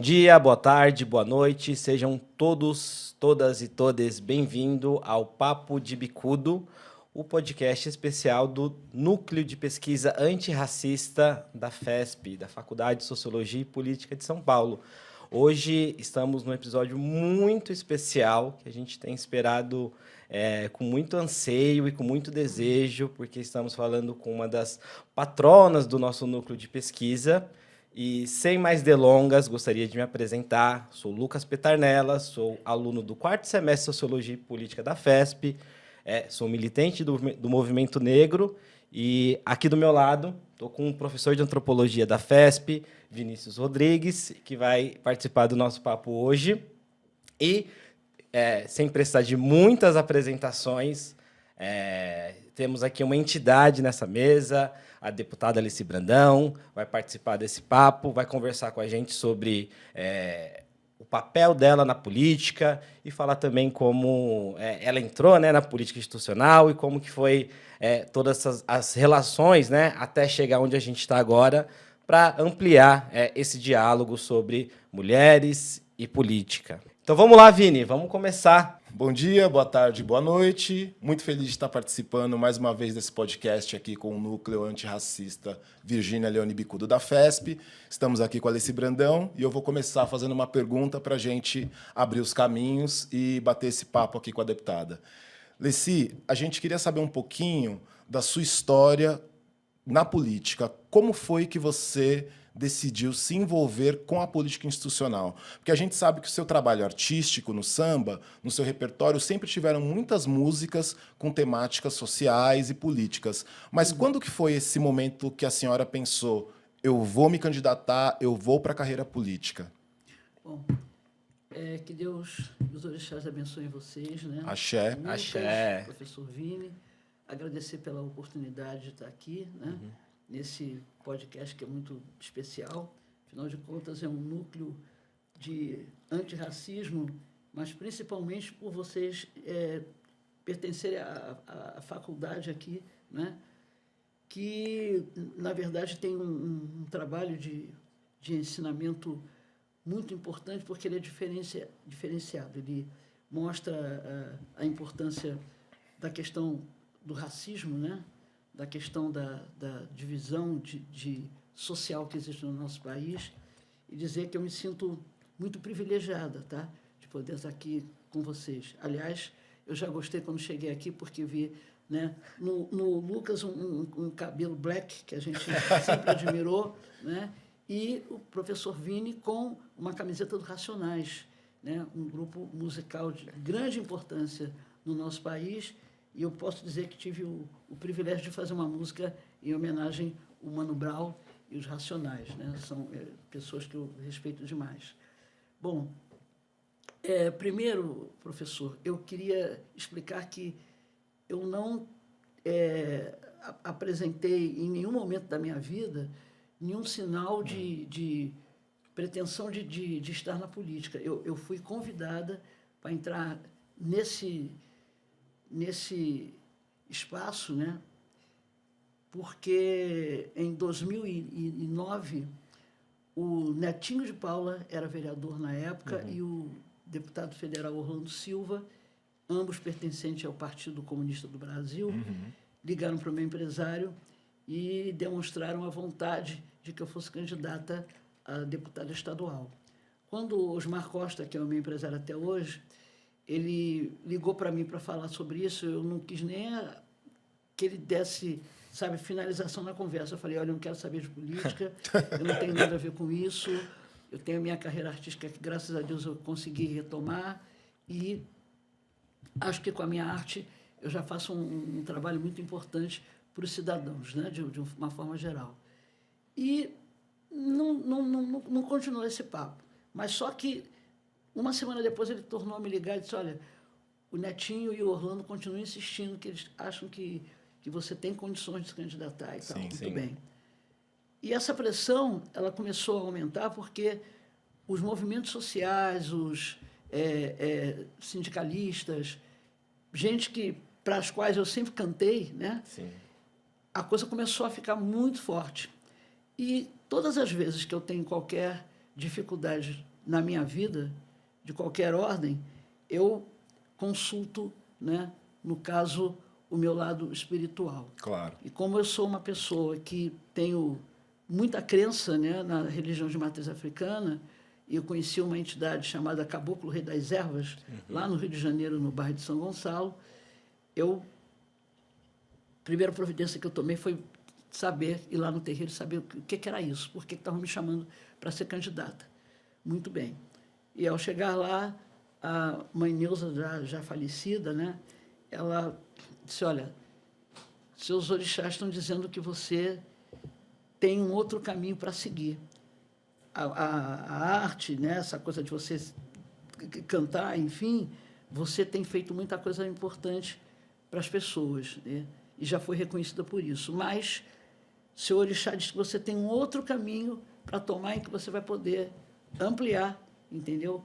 dia, boa tarde, boa noite, sejam todos, todas e todes bem-vindos ao Papo de Bicudo, o podcast especial do Núcleo de Pesquisa Antirracista da FESP, da Faculdade de Sociologia e Política de São Paulo. Hoje estamos num episódio muito especial, que a gente tem esperado com muito anseio e com muito desejo, porque estamos falando com uma das patronas do nosso núcleo de pesquisa. E, sem mais delongas, gostaria de me apresentar. Sou Lucas Petarnella, sou aluno do 4º semestre de Sociologia e Política da FESP, sou militante do Movimento Negro e, aqui do meu lado, estou com o professor de Antropologia da FESP, Vinícius Rodrigues, que vai participar do nosso papo hoje. E, sem precisar de muitas apresentações, temos aqui uma entidade nessa mesa. A deputada Alice Brandão vai participar desse papo, vai conversar com a gente sobre o papel dela na política e falar também como ela entrou, na política institucional e como que foi todas as relações, até chegar onde a gente está agora, para ampliar esse diálogo sobre mulheres e política. Então vamos lá, Vini, vamos começar. Bom dia, boa tarde, boa noite. Muito feliz de estar participando mais uma vez desse podcast aqui com o Núcleo Antirracista Virgínia Leone Bicudo da FESP. Estamos aqui com a Alice Brandão e eu vou começar fazendo uma pergunta para a gente abrir os caminhos e bater esse papo aqui com a deputada. Alice, a gente queria saber um pouquinho da sua história na política. Como foi que você decidiu se envolver com a política institucional? Porque a gente sabe que o seu trabalho artístico no samba, no seu repertório, sempre tiveram muitas músicas com temáticas sociais e políticas. Mas quando que foi esse momento que a senhora pensou, eu vou me candidatar, eu vou para a carreira política? Bom, que Deus e os orixás abençoem vocês, Axé. Lucas, Axé. Professor Vini, agradecer pela oportunidade de estar aqui, nesse podcast que é muito especial. Afinal de contas, é um núcleo de antirracismo, mas principalmente por vocês pertencerem à faculdade aqui, que, na verdade, tem um trabalho de ensinamento muito importante, porque ele é diferenciado. Ele mostra a importância da questão do racismo, da questão da divisão social que existe no nosso país, e dizer que eu me sinto muito privilegiada, de poder estar aqui com vocês. Aliás, eu já gostei quando cheguei aqui, porque vi no Lucas um cabelo black, que a gente sempre admirou, e o professor Vini com uma camiseta do Racionais, um grupo musical de grande importância no nosso país. E eu posso dizer que tive o privilégio de fazer uma música em homenagem ao Mano Brown e os Racionais. São pessoas que eu respeito demais. Bom, primeiro, professor, eu queria explicar que eu não apresentei em nenhum momento da minha vida nenhum sinal de pretensão de estar na política. Eu fui convidada para entrar nesse espaço, porque em 2009 o Netinho de Paula era vereador na época e o deputado federal Orlando Silva, ambos pertencentes ao Partido Comunista do Brasil, ligaram para o meu empresário e demonstraram a vontade de que eu fosse candidata a deputada estadual. Quando o Osmar Costa, que é o meu empresário até hoje, ele ligou para mim para falar sobre isso, eu não quis nem que ele desse, finalização na conversa. Eu falei, olha, eu não quero saber de política, eu não tenho nada a ver com isso, eu tenho a minha carreira artística que, graças a Deus, eu consegui retomar e acho que com a minha arte eu já faço um trabalho muito importante para os cidadãos, de uma forma geral. E não continuou esse papo, mas só que uma semana depois ele tornou a me ligar e disse, olha, o Netinho e o Orlando continuam insistindo que eles acham que você tem condições de se candidatar e tal. Muito bem. E essa pressão, ela começou a aumentar porque os movimentos sociais, os sindicalistas, gente para as quais eu sempre cantei, a coisa começou a ficar muito forte. E todas as vezes que eu tenho qualquer dificuldade na minha vida, de qualquer ordem, eu consulto, né, no caso, o meu lado espiritual. Claro. E como eu sou uma pessoa que tenho muita crença, né, na religião de matriz africana, e eu conheci uma entidade chamada Caboclo Rei das Ervas, lá no Rio de Janeiro, no bairro de São Gonçalo, a primeira providência que eu tomei foi saber, ir lá no terreiro, saber o que era isso, por que estavam me chamando para ser candidata. Muito bem. E ao chegar lá, a mãe Neuza, já falecida, né, ela disse, olha, seus orixás estão dizendo que você tem um outro caminho para seguir. A arte, né, essa coisa de você cantar, enfim, você tem feito muita coisa importante para as pessoas, né, e já foi reconhecida por isso. Mas seu orixá diz que você tem um outro caminho para tomar em que você vai poder ampliar, entendeu?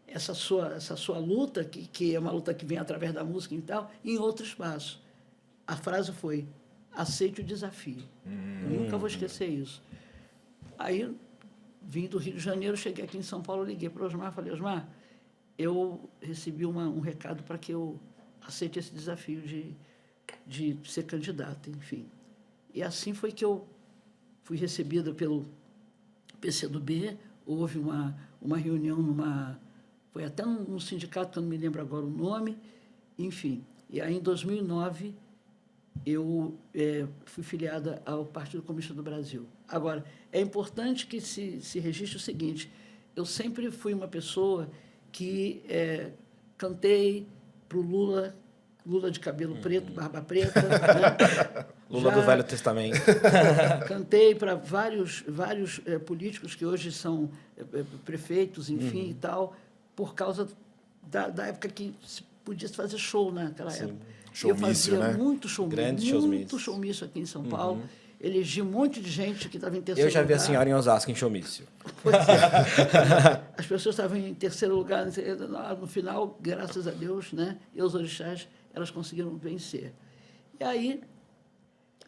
Essa sua luta, que é uma luta que vem através da música e tal, em outro espaço. A frase foi, aceite o desafio. Eu nunca vou esquecer isso. Aí, vim do Rio de Janeiro, cheguei aqui em São Paulo, liguei para o Osmar, falei, Osmar, eu recebi um recado para que eu aceite esse desafio de ser candidata, enfim. E assim foi que eu fui recebida pelo PCdoB, houve uma reunião foi até num sindicato, que eu não me lembro agora o nome, enfim. E aí, em 2009, eu fui filiada ao Partido Comunista do Brasil. Agora, é importante que se registre o seguinte, eu sempre fui uma pessoa que cantei para o Lula de cabelo preto, barba preta. Né? Lula do Velho Testamento. Cantei para vários políticos que hoje são prefeitos, enfim, e tal, por causa da época que se podia fazer show naquela época. Showmício, eu fazia né? muito showmício, Grande showmício aqui em São Paulo. Elegi um monte de gente que estava em terceiro Eu já vi lugar. a senhora em Osasco, em showmício. Pois é. As pessoas estavam em terceiro lugar. No final, graças a Deus, né, e os orixás, elas conseguiram vencer. E aí,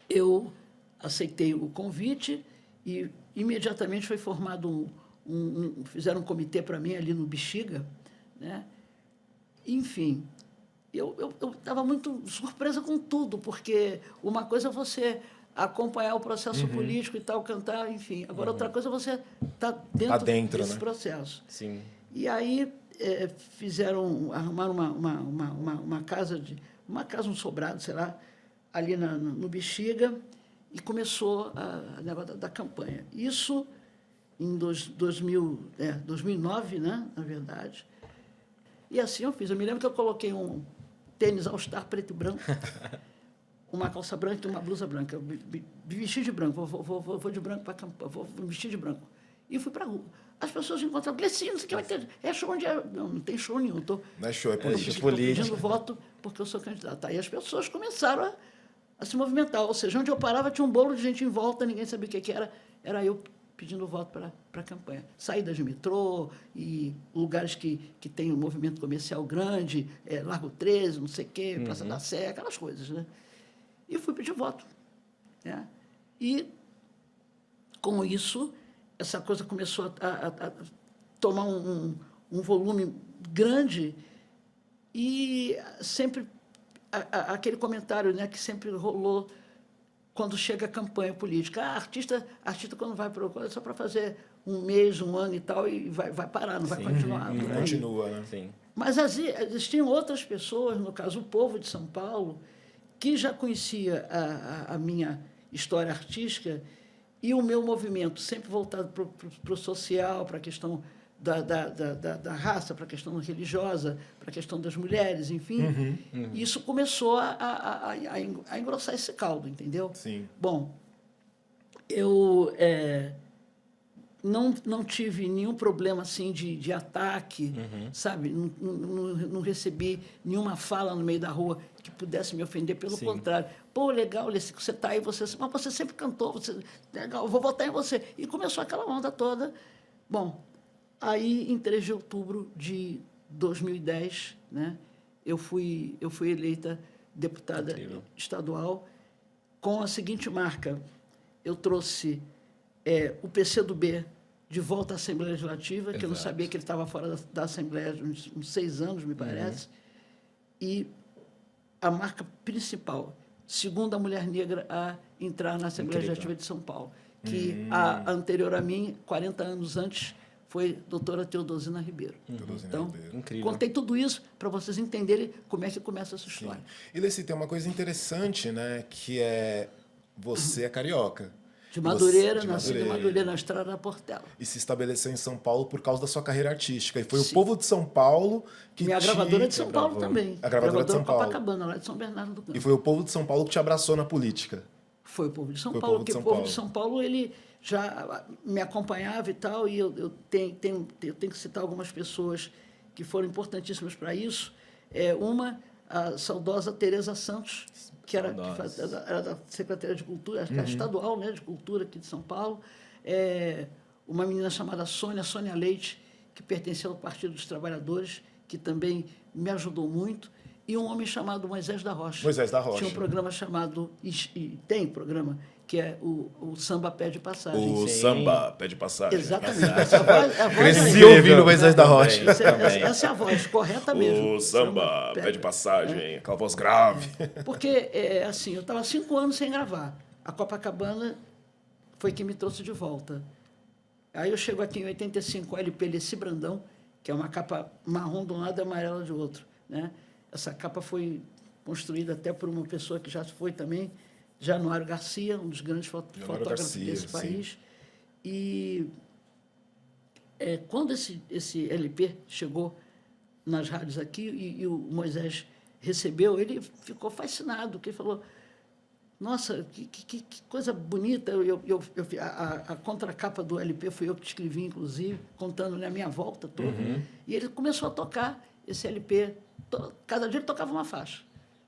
eu aceitei o convite e imediatamente foi formado fizeram um comitê para mim ali no Bexiga, né? Enfim, eu estava muito surpresa com tudo, porque uma coisa é você acompanhar o processo político e tal, cantar, enfim. Agora, outra coisa é você estar dentro desse processo. Sim. E aí arrumaram uma casa, um sobrado, sei lá, ali no Bexiga, e começou a negócio da campanha. Isso em 2009, né, na verdade. E assim eu fiz. Eu me lembro que eu coloquei um tênis All-Star preto e branco, uma calça branca e uma blusa branca. Eu me vesti de branco, vou de branco para a campanha, vou me vestir de branco. E fui para a rua. As pessoas encontraram, Glecinho, não sei o que vai ter. É show onde é. Não tem show nenhum. Não é show, é política. Estou pedindo voto porque eu sou candidata. Aí as pessoas começaram a se movimentar. Ou seja, onde eu parava tinha um bolo de gente em volta, ninguém sabia o que era. Era eu pedindo voto para a campanha. Saídas de metrô e lugares que tem um movimento comercial grande, Largo 13, não sei o quê, Praça da Sé, aquelas coisas, né? E fui pedir voto. Né? E, com isso, essa coisa começou a tomar um volume grande e sempre aquele comentário, né, que sempre rolou quando chega a campanha política. Artista quando vai para o só para fazer um mês, um ano e tal, e vai parar, não vai continuar. Não continua, né? Sim. Mas existiam outras pessoas, no caso o povo de São Paulo, que já conhecia a minha história artística e o meu movimento, sempre voltado para o social, para a questão da raça, para a questão religiosa, para a questão das mulheres, enfim. Isso começou a engrossar esse caldo, entendeu? Sim. Bom, eu não tive nenhum problema assim de ataque, sabe? Não recebi nenhuma fala no meio da rua que pudesse me ofender, pelo contrário. Pô, legal, Leci, que você está aí, mas você sempre cantou, legal, eu vou votar em você. E começou aquela onda toda. Bom, aí, em 3 de outubro de 2010, né, eu fui eleita deputada estadual com a seguinte marca. Eu trouxe o PCdoB de volta à Assembleia Legislativa, que eu não sabia que ele estava fora da Assembleia há uns 6 anos, me parece. E a marca principal, segunda mulher negra a entrar na Assembleia Legislativa de São Paulo, que a anterior a mim, 40 anos antes, foi a doutora Teodosina Ribeiro. Então, Incrível. contei tudo isso para vocês entenderem como é que começa essa história. E Leci, tem uma coisa interessante, né? Que é você é carioca. De Madureira, De nasci em Madureira, na Estrada da Portela. E se estabeleceu em São Paulo por causa da sua carreira artística. E foi o povo de São Paulo que Minha gravadora é de São Paulo também. A gravadora de São Paulo. Copacabana, lá de São Bernardo do Campo. E foi o povo de São Paulo que te abraçou na política. Foi o povo de São Foi o Paulo, povo de porque São o povo Paulo. de São Paulo ele já me acompanhava e tal, e eu tenho que citar algumas pessoas que foram importantíssimas para isso. Uma, a saudosa Tereza Santos, que era da Secretaria de Cultura, acho que era estadual, né, de Cultura aqui de São Paulo. Uma menina chamada Sônia Leite, que pertencia ao Partido dos Trabalhadores, que também me ajudou muito. E um homem chamado Moisés da Rocha. Moisés da Rocha. Tinha um programa chamado, e tem programa, que é o Samba Pede Passagem. O samba pede passagem. Exatamente. Essa é a voz Cresci aí. ouvindo Moisés da Rocha. Essa é a voz, correta mesmo. O samba pede passagem, aquela voz grave. Porque, assim, eu estava 5 anos sem gravar. A Copacabana foi quem me trouxe de volta. Aí eu chego aqui em 85, o LP Leci Brandão, que é uma capa marrom de um lado e amarela de outro, né? Essa capa foi construída até por uma pessoa que já foi também, Januário Garcia, um dos grandes fotógrafos desse país. E quando esse LP chegou nas rádios aqui e o Moisés recebeu, ele ficou fascinado, porque ele falou, nossa, que coisa bonita. A contracapa do LP fui eu que escrevi, inclusive, contando a minha volta toda. E ele começou a tocar esse LP. Cada dia ele tocava uma faixa,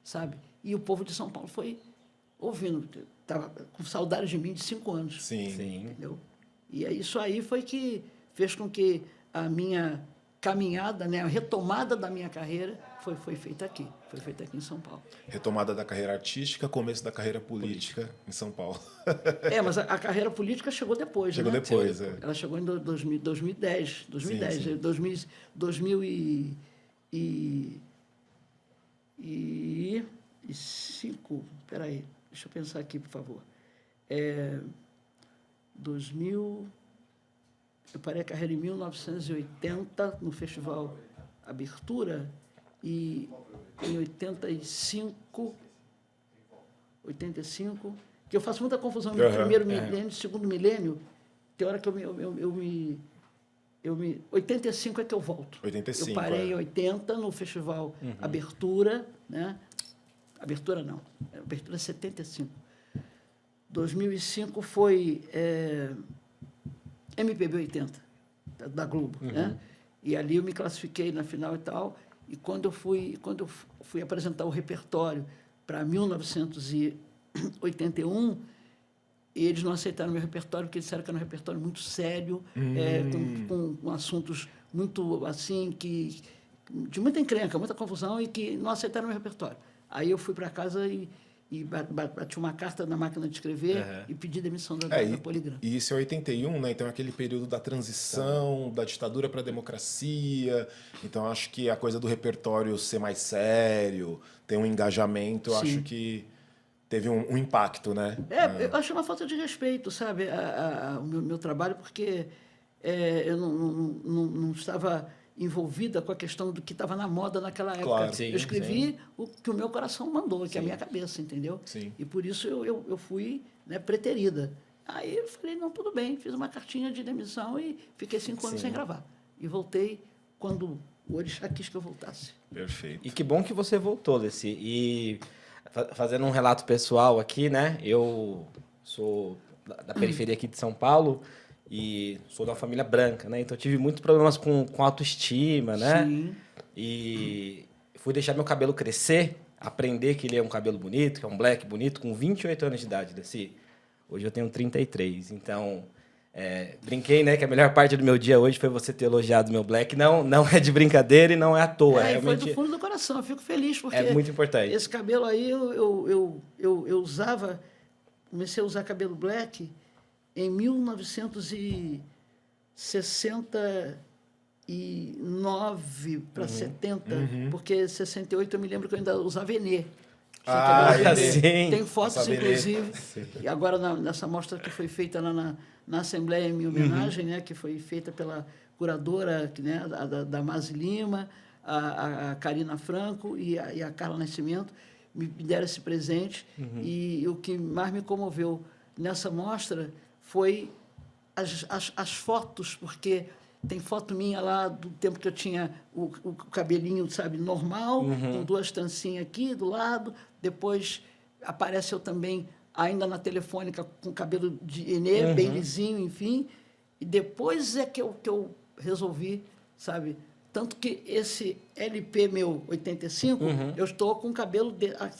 sabe? E o povo de São Paulo foi ouvindo. Estava com saudade de mim de 5 anos. Sim. Entendeu? E isso aí foi que fez com que a minha caminhada, né, a retomada da minha carreira foi feita aqui. Foi feita aqui em São Paulo. Retomada da carreira artística, começo da carreira política em São Paulo. Mas a carreira política chegou depois, Chegou né? depois, Ela chegou em 2010. 2005, peraí, deixa eu pensar aqui, por favor. 2000, eu parei a carreira em 1980, no Festival Abertura, e em 85, que eu faço muita confusão no primeiro milênio, segundo milênio, tem hora que eu me 85 é que eu volto. 85, eu parei em 80 no Festival Abertura, né? Abertura não, Abertura é 75. 2005 foi MPB 80, da Globo, né? E ali eu me classifiquei na final e tal, e quando eu fui apresentar o repertório para 1981, eles não aceitaram meu repertório, porque disseram que era um repertório muito sério, com assuntos muito, assim, de muita encrenca, muita confusão, e que não aceitaram meu repertório. Aí eu fui para casa e bati uma carta na máquina de escrever e pedi demissão da Poligram. E isso é 81, né? Então, aquele período da transição, da ditadura para a democracia. Então, acho que a coisa do repertório ser mais sério, ter um engajamento, eu acho que teve um impacto, né? Eu acho uma falta de respeito, sabe, o meu trabalho, porque eu não estava envolvida com a questão do que estava na moda naquela época. Claro, eu escrevi o que o meu coração mandou, que é a minha cabeça, entendeu? Sim. E por isso eu fui, né, preterida. Aí eu falei, não, tudo bem, fiz uma cartinha de demissão e fiquei 5 anos sem gravar. E voltei quando o Orixá quis que eu voltasse. Perfeito. E que bom que você voltou, Leci. E fazendo um relato pessoal aqui, né? Eu sou da periferia aqui de São Paulo e sou de uma família branca, né? Então, eu tive muitos problemas com autoestima, né? Sim. E fui deixar meu cabelo crescer, aprender que ele é um cabelo bonito, que é um black bonito, com 28 anos de idade, Leci. Hoje eu tenho 33, então... brinquei, né, que a melhor parte do meu dia hoje foi você ter elogiado meu black. Não é de brincadeira e não é à toa. Realmente... Foi do fundo do coração, eu fico feliz, porque... É muito importante. Esse cabelo aí, eu usava... Comecei a usar cabelo black em 1970, 69 para 70, porque 68 eu me lembro que eu ainda usava Enê. sim. Tem fotos, Essa inclusive. E agora, nessa mostra que foi feita lá na Assembleia, em minha homenagem, né, que foi feita pela curadora, né, da Mazi Lima, a Karina Franco e a Carla Nascimento, me deram esse presente. E o que mais me comoveu nessa mostra foi as fotos, porque tem foto minha lá do tempo que eu tinha o cabelinho, sabe, normal, com 2 trancinhas aqui do lado. Depois aparece eu também, ainda na telefônica, com cabelo de Enê, bem lisinho, enfim. E depois é que eu resolvi, sabe... Tanto que esse LP meu, 85, eu estou com o cabelo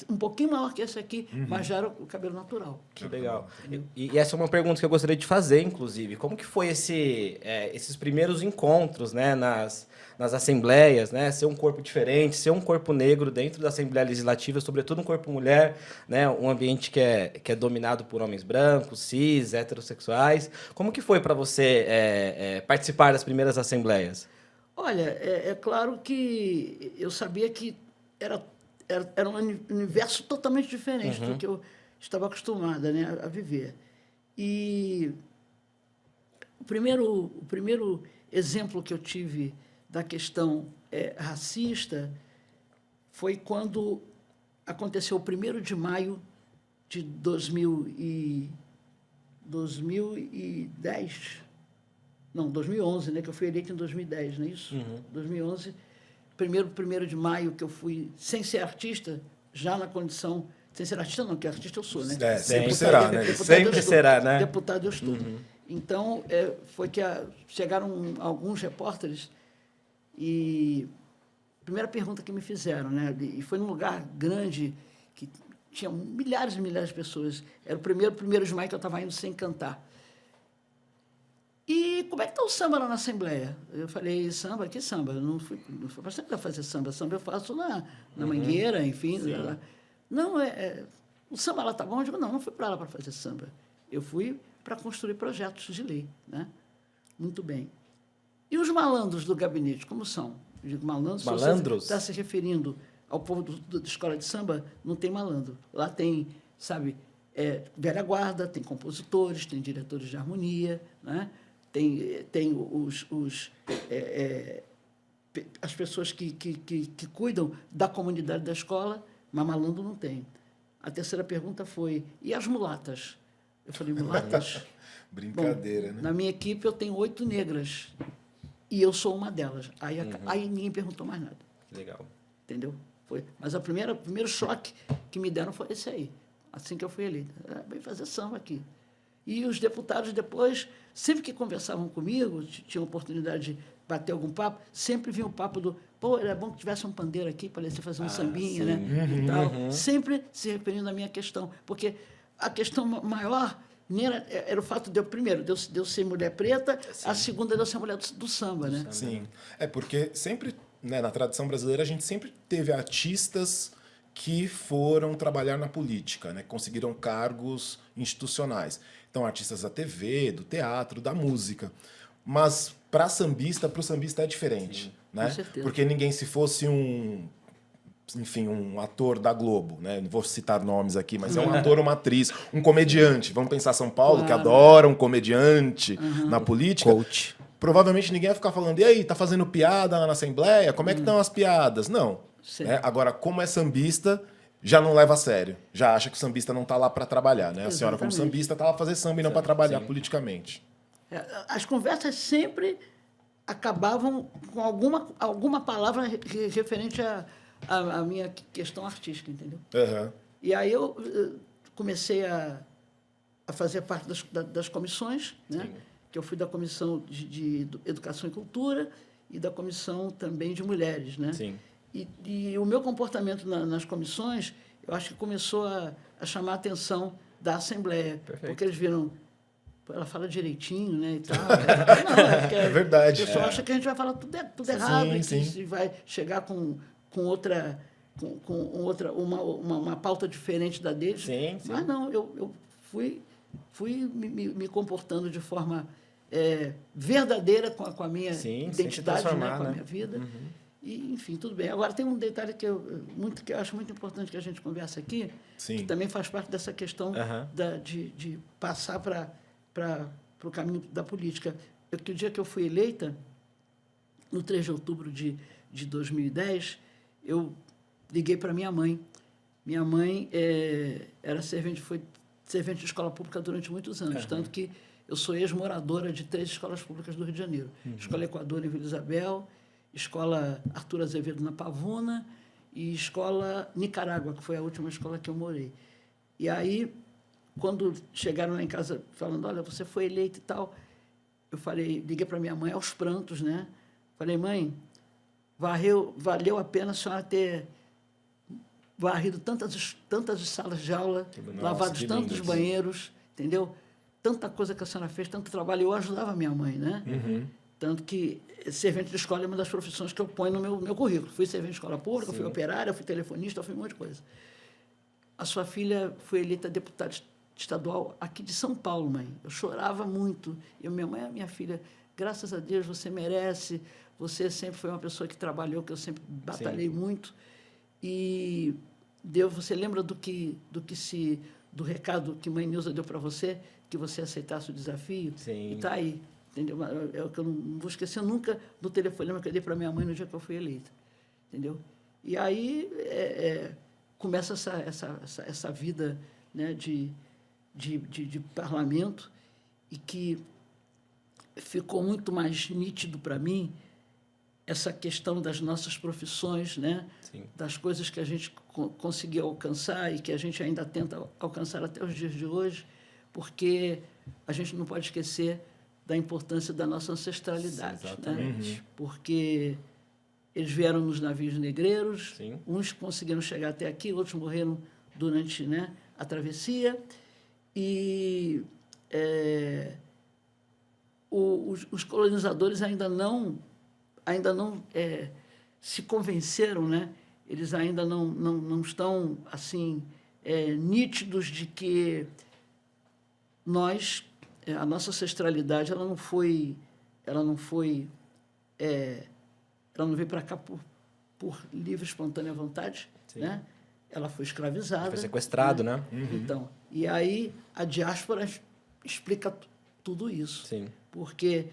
um pouquinho maior que esse aqui, mas já era o cabelo natural. Que legal. E essa é uma pergunta que eu gostaria de fazer, inclusive. Como que foi esses primeiros encontros, né, nas assembleias, né? Ser um corpo diferente, ser um corpo negro dentro da Assembleia Legislativa, sobretudo um corpo mulher, né? Um ambiente que é dominado por homens brancos, cis, heterossexuais. Como que foi para você participar das primeiras assembleias? Olha, é claro que eu sabia que era um universo totalmente diferente do que eu estava acostumada, né, a viver. E o primeiro exemplo que eu tive da questão racista foi quando aconteceu o 1º de maio de 2010. Não, 2011, né, que eu fui eleito em 2010, não é isso? 2011, 1º de maio, que eu fui, sem ser artista, já na condição... Sem ser artista, não, que artista eu sou, né? Sempre será, né? Sempre será, né? Deputado eu estou. Então, foi que chegaram alguns repórteres e... Primeira pergunta que me fizeram, né? E foi num lugar grande, que tinha milhares e milhares de pessoas. Era o 1º de maio que eu estava indo sem cantar. E como é que está o samba lá na Assembleia? Eu falei, samba? Que samba? Eu não fui para a Assembleia fazer samba. Samba eu faço na Mangueira, enfim. Lá. Não, o samba lá está bom? Eu digo, não fui para lá para fazer samba. Eu fui para construir projetos de lei. Né? Muito bem. E os malandros do gabinete, como são? Eu digo, malandros? Malandros? Se você está se referindo ao povo da escola de samba, não tem malandro. Lá tem, sabe, velha guarda, tem compositores, tem diretores de harmonia, né? Tem as pessoas que cuidam da comunidade da escola, mas malandro não tem. A terceira pergunta foi, e as mulatas? Eu falei, mulatas? Brincadeira, Bom, né? Na minha equipe eu tenho 8 negras, e eu sou uma delas. Aí ninguém perguntou mais nada. Legal. Entendeu? Mas o primeiro choque que me deram foi esse aí, assim que eu fui eleita. Vem fazer samba aqui. E os deputados depois, sempre que conversavam comigo, tinham oportunidade de bater algum papo, sempre vinha o papo do, era bom que tivesse um pandeiro aqui para você fazer um sambinha, né? E tal. Sempre se referindo à minha questão, porque a questão maior era o fato de eu ser mulher preta, a segunda de eu ser mulher do samba, né? Sim, porque sempre, né, na tradição brasileira, a gente sempre teve artistas que foram trabalhar na política, né, conseguiram cargos institucionais. Então, artistas da TV, do teatro, da música. Mas para o sambista é diferente. Sim, né? com certeza. Porque ninguém, se fosse um ator da Globo, né? Não vou citar nomes aqui, mas é um ator, uma atriz, um comediante. Vamos pensar São Paulo, que adora um comediante na política. Coach. Provavelmente ninguém ia ficar falando, e aí, tá fazendo piada lá na Assembleia? Como é que estão as piadas? Não. Agora, como é sambista, já não leva a sério. Já acha que o sambista não está lá para trabalhar, né? A senhora, como sambista, está lá para fazer samba e não para trabalhar politicamente. As conversas sempre acabavam com alguma palavra referente à minha questão artística, entendeu? E aí eu comecei a fazer parte das comissões, né? Que eu fui da Comissão de Educação e Cultura e da Comissão também de Mulheres, né? Sim. E o meu comportamento nas comissões, eu acho que começou a chamar a atenção da Assembleia. Perfeito. Porque eles viram, ela fala direitinho, né, e tal. É verdade. O pessoal acha que a gente vai falar tudo errado, e que vai chegar com uma pauta diferente da deles. Sim. Mas não, eu fui me comportando de forma verdadeira com a minha Sim, identidade, sempre né, transformar, com a né? minha vida. E, enfim, tudo bem. Agora, tem um detalhe que eu acho muito importante que a gente converse aqui, Sim. que também faz parte dessa questão de passar para o caminho da política. Que o dia que eu fui eleita, no 3 de outubro de 2010, eu liguei para minha mãe. Minha mãe foi servente de escola pública durante muitos anos, tanto que eu sou ex-moradora de 3 escolas públicas do Rio de Janeiro. Escola Equador, em Vila Isabel, Escola Arthur Azevedo, na Pavuna, e Escola Nicarágua, que foi a última escola que eu morei. E aí, quando chegaram lá em casa falando, olha, você foi eleita e tal, eu liguei para minha mãe aos prantos, né? Falei, mãe, valeu a pena a senhora ter varrido tantas salas de aula, lavado tantos banheiros, entendeu? Tanta coisa que a senhora fez, tanto trabalho. Eu ajudava a minha mãe, né? Tanto que servente de escola é uma das profissões que eu ponho no meu currículo. Fui servente de escola pública, fui operária, fui telefonista, fui um monte de coisa. A sua filha foi eleita deputada estadual aqui de São Paulo, mãe. Eu chorava muito. Minha mãe, minha filha, graças a Deus, você merece. Você sempre foi uma pessoa que trabalhou, que eu sempre batalhei muito. E você lembra do recado que mãe Nilza deu para você, que você aceitasse o desafio? Sim. E está aí, entendeu? É o que eu não vou esquecer nunca do telefonema que eu dei para minha mãe no dia que eu fui eleita, entendeu? E aí começa essa vida, né, de parlamento, e que ficou muito mais nítido para mim essa questão das nossas profissões, né? Sim. Das coisas que a gente conseguiu alcançar e que a gente ainda tenta alcançar até os dias de hoje, porque a gente não pode esquecer da importância da nossa ancestralidade. Sim, exatamente. Né? Porque eles vieram nos navios negreiros, Sim. uns conseguiram chegar até aqui, outros morreram durante, né, a travessia, e os colonizadores ainda não se convenceram, né? Eles ainda não estão assim nítidos de que a nossa ancestralidade ela não veio para cá por livre, espontânea vontade, né? Ela foi escravizada. Foi sequestrado, né? Então, e aí a diáspora explica tudo isso. Sim. Porque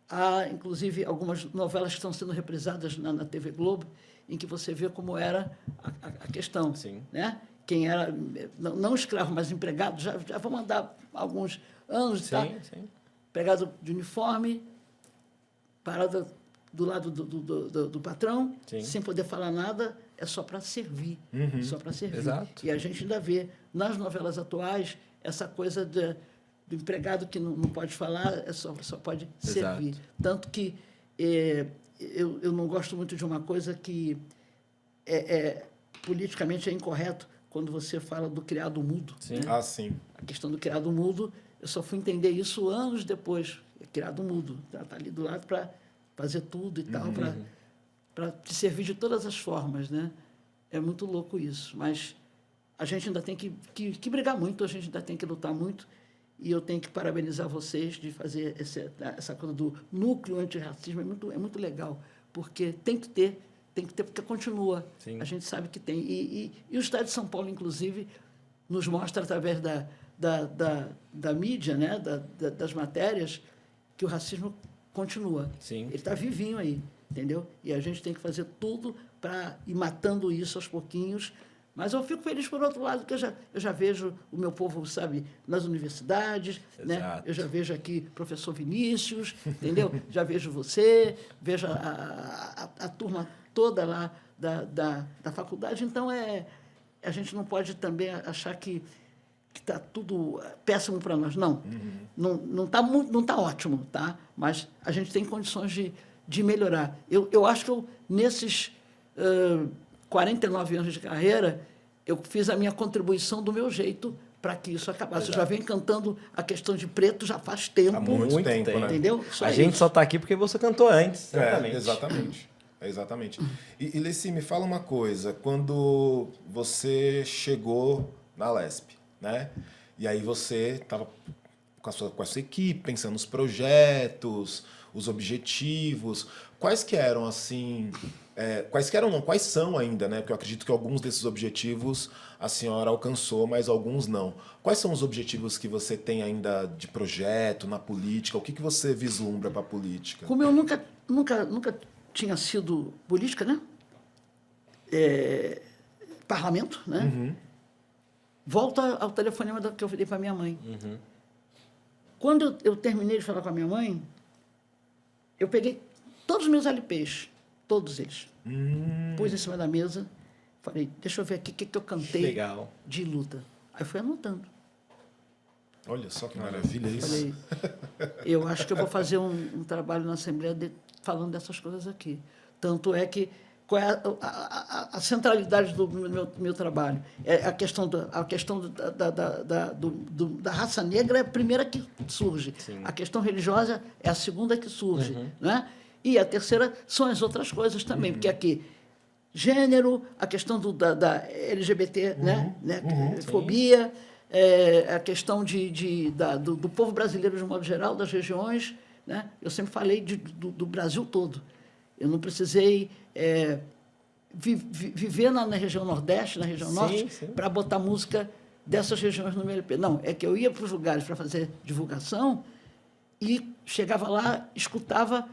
há, inclusive, algumas novelas que estão sendo reprisadas na TV Globo, em que você vê como era a questão. Sim. Né? Quem era, não escravo, mas empregado, já vão mandar alguns anos, tá? Sim. Empregado de uniforme, parada do lado do patrão, Sim. sem poder falar nada, é só para servir. Só para servir. Exato. E a gente ainda vê, nas novelas atuais, essa coisa do empregado que não pode falar, só pode servir. Tanto que eu não gosto muito de uma coisa que politicamente é incorreto quando você fala do criado mudo. Sim. Né? Ah, sim. A questão do criado mudo, eu só fui entender isso anos depois. Criado mudo, está ali do lado para fazer tudo e tal, para te servir de todas as formas, né? É muito louco isso, mas a gente ainda tem que brigar muito, a gente ainda tem que lutar muito, e eu tenho que parabenizar vocês de fazer essa coisa do núcleo antirracismo, é muito legal, porque tem que ter, porque continua. Sim. A gente sabe que tem. E o Estado de São Paulo, inclusive, nos mostra através da mídia, né? Das matérias, que o racismo continua. Sim. Ele está vivinho aí, entendeu? E a gente tem que fazer tudo para ir matando isso aos pouquinhos. Mas eu fico feliz, por outro lado, que eu já vejo o meu povo, sabe, nas universidades, né? Eu já vejo aqui professor Vinícius, entendeu? Já vejo você, vejo a turma toda lá da faculdade. Então, a gente não pode também achar que está tudo péssimo para nós. Não, não tá ótimo, tá? Mas a gente tem condições de melhorar. Eu acho que nesses 49 anos de carreira, eu fiz a minha contribuição do meu jeito para que isso acabasse. Eu já venho cantando a questão de preto já faz tempo. Há muito tempo, né? Entendeu? A gente só está aqui porque você cantou antes. Exatamente. E Leci, me fala uma coisa. Quando você chegou na LESP, né? E aí você estava com a sua equipe, pensando nos projetos, os objetivos. Quais que eram, assim... quais são ainda, né? Porque eu acredito que alguns desses objetivos a senhora alcançou, mas alguns não. Quais são os objetivos que você tem ainda de projeto, na política? O que você vislumbra para a política? Como eu nunca tinha sido política, né? Parlamento, né? Volta ao telefonema que eu dei para minha mãe. Quando eu terminei de falar com a minha mãe, eu peguei todos os meus LPs, todos eles, pus em cima da mesa, falei, deixa eu ver aqui o que eu cantei Legal. de luta. Aí fui anotando. Olha só que maravilha isso. Falei, eu acho que eu vou fazer um trabalho na Assembleia falando dessas coisas aqui. Tanto é que qual é a centralidade do meu trabalho? É a questão da raça negra é a primeira que surge. Sim. A questão religiosa é a segunda que surge. Né? E a terceira são as outras coisas também, porque aqui, gênero, a questão da LGBT, né? Fobia, a questão do povo brasileiro de um modo geral, das regiões. Né? Eu sempre falei do Brasil todo. Eu não precisei viver na região Nordeste, na região Norte, para botar música dessas regiões no meu LP. Não, é que eu ia para os lugares para fazer divulgação e chegava lá, escutava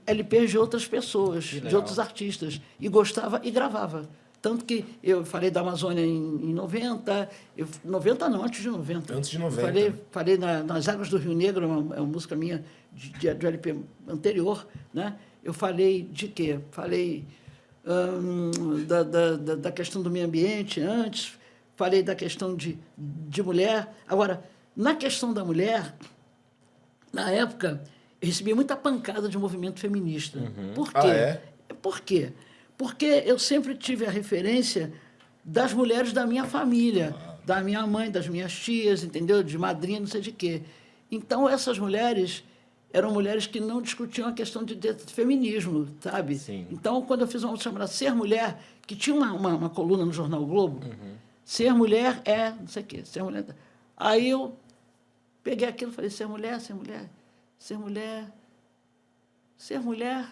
LPs de outras pessoas, de outros artistas, e gostava e gravava. Tanto que eu falei da Amazônia em 90, 90 não, antes de 90. Antes de 90. Eu falei nas Águas do Rio Negro, é uma música minha de LP anterior, né? Eu falei de quê? Falei da questão do meio ambiente antes, falei da questão de mulher. Agora, na questão da mulher, na época, eu recebi muita pancada de movimento feminista. Por quê? Por quê? Porque eu sempre tive a referência das mulheres da minha família, da minha mãe, das minhas tias, entendeu? De madrinha, não sei de quê. Então, essas mulheres eram mulheres que não discutiam a questão de feminismo, sabe? Sim. Então, quando eu fiz uma música chamada Ser Mulher, que tinha uma coluna no Jornal Globo, ser mulher é não sei o quê, ser mulher... Aí eu peguei aquilo e falei, ser mulher, ser mulher, ser mulher... Ser mulher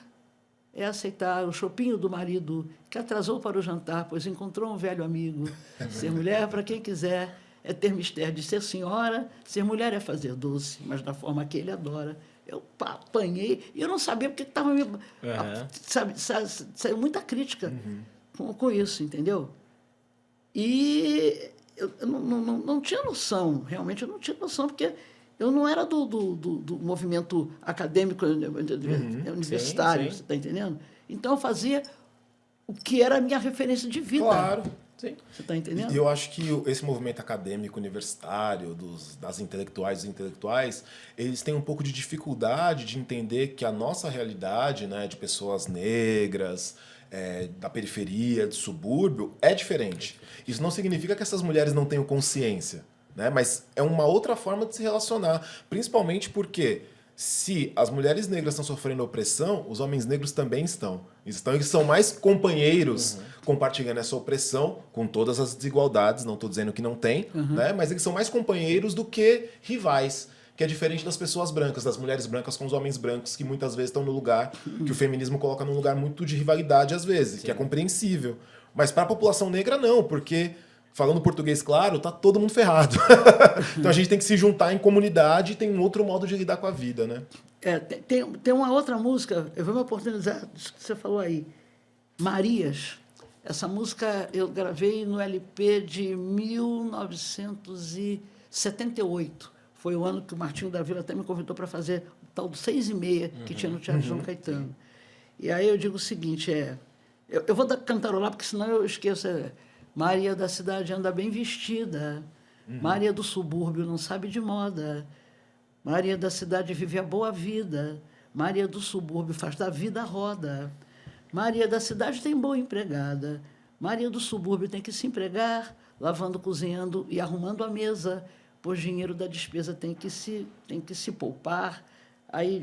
é aceitar o chopinho do marido que atrasou para o jantar, pois encontrou um velho amigo. Ser mulher, para quem quiser, é ter mistério de ser senhora. Ser mulher é fazer doce, mas da forma que ele adora. Eu apanhei e eu não sabia porque estava me... Saiu muita crítica com isso, entendeu? E eu não tinha noção, realmente eu não tinha noção, porque eu não era do movimento acadêmico universitário, sim. você está entendendo? Então, eu fazia o que era a minha referência de vida. Claro. Sim. Você está entendendo? E eu acho que esse movimento acadêmico universitário, das intelectuais e intelectuais, eles têm um pouco de dificuldade de entender que a nossa realidade, né, de pessoas negras, da periferia, do subúrbio, é diferente. Isso não significa que essas mulheres não tenham consciência, né? Mas é uma outra forma de se relacionar, principalmente porque se as mulheres negras estão sofrendo opressão, os homens negros também estão. Eles são mais companheiros compartilhando essa opressão, com todas as desigualdades, não estou dizendo que não tem, né? Mas eles são mais companheiros do que rivais, que é diferente das pessoas brancas, das mulheres brancas com os homens brancos, que muitas vezes estão no lugar que o feminismo coloca num lugar muito de rivalidade às vezes, que é compreensível. Mas para a população negra não, porque... Falando português claro, tá todo mundo ferrado. Então a gente tem que se juntar em comunidade e tem um outro modo de lidar com a vida, né? Tem uma outra música, eu vou me oportunizar, isso que você falou aí, Marias. Essa música eu gravei no LP de 1978. Foi o ano que o Martinho da Vila até me convidou para fazer o tal do 6h30 que tinha no Teatro João Caetano. E aí eu digo o seguinte, eu vou cantarolar porque senão eu esqueço... Maria da cidade anda bem vestida, Maria do subúrbio não sabe de moda, Maria da cidade vive a boa vida, Maria do subúrbio faz da vida roda, Maria da cidade tem boa empregada, Maria do subúrbio tem que se empregar, lavando, cozinhando e arrumando a mesa, pois dinheiro da despesa tem que se poupar. Aí,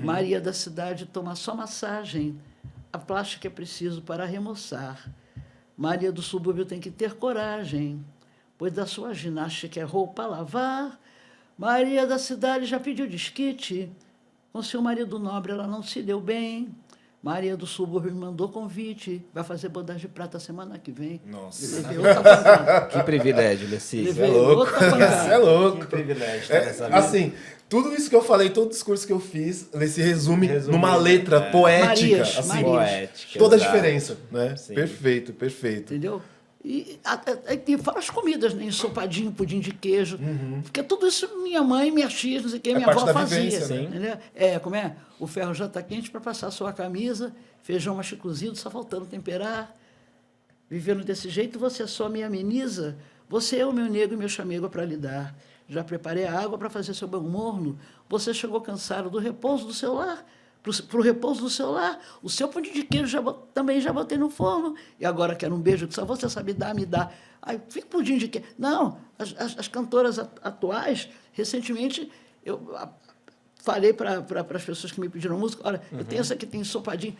Maria da cidade toma só massagem, a plástica é preciso para remoçar. Maria do subúrbio tem que ter coragem, pois da sua ginástica é roupa a lavar. Maria da cidade já pediu desquite. Com seu marido nobre ela não se deu bem. Maria do subúrbio me mandou convite. Vai fazer bodas de prata semana que vem. Nossa. Levei outra pancada. Que privilégio, Leci. Levei louco. outra pancada. Você é louco. Que privilégio estar nessa vida. Assim, tudo isso que eu falei, todo o discurso que eu fiz, ele se resume Resumido, numa letra poética. Marias, assim, Marias. Poética, toda a exato. diferença, né? Sim. Perfeito, perfeito. Entendeu? E fora as comidas, né? Ensopadinho, pudim de queijo. Porque tudo isso minha mãe, minha tia, não sei o que, minha parte avó da fazia. vivência, né? Entendeu? Como é? O ferro já está quente para passar a sua camisa, feijão macho cozido, só faltando temperar. Vivendo desse jeito, você só me ameniza. Você é o meu nego e meu chamego para lidar. Já preparei a água para fazer seu banho morno. Você chegou cansado do repouso do seu lar. Para o repouso do seu lar. O seu pudim de queijo também já botei no forno. E agora quero um beijo que só você sabe dar, me dá. Aí, fica pudim de queijo. Não, as cantoras atuais, recentemente, eu falei para as pessoas que me pediram música, olha, eu tenho essa aqui, tem ensopadinho.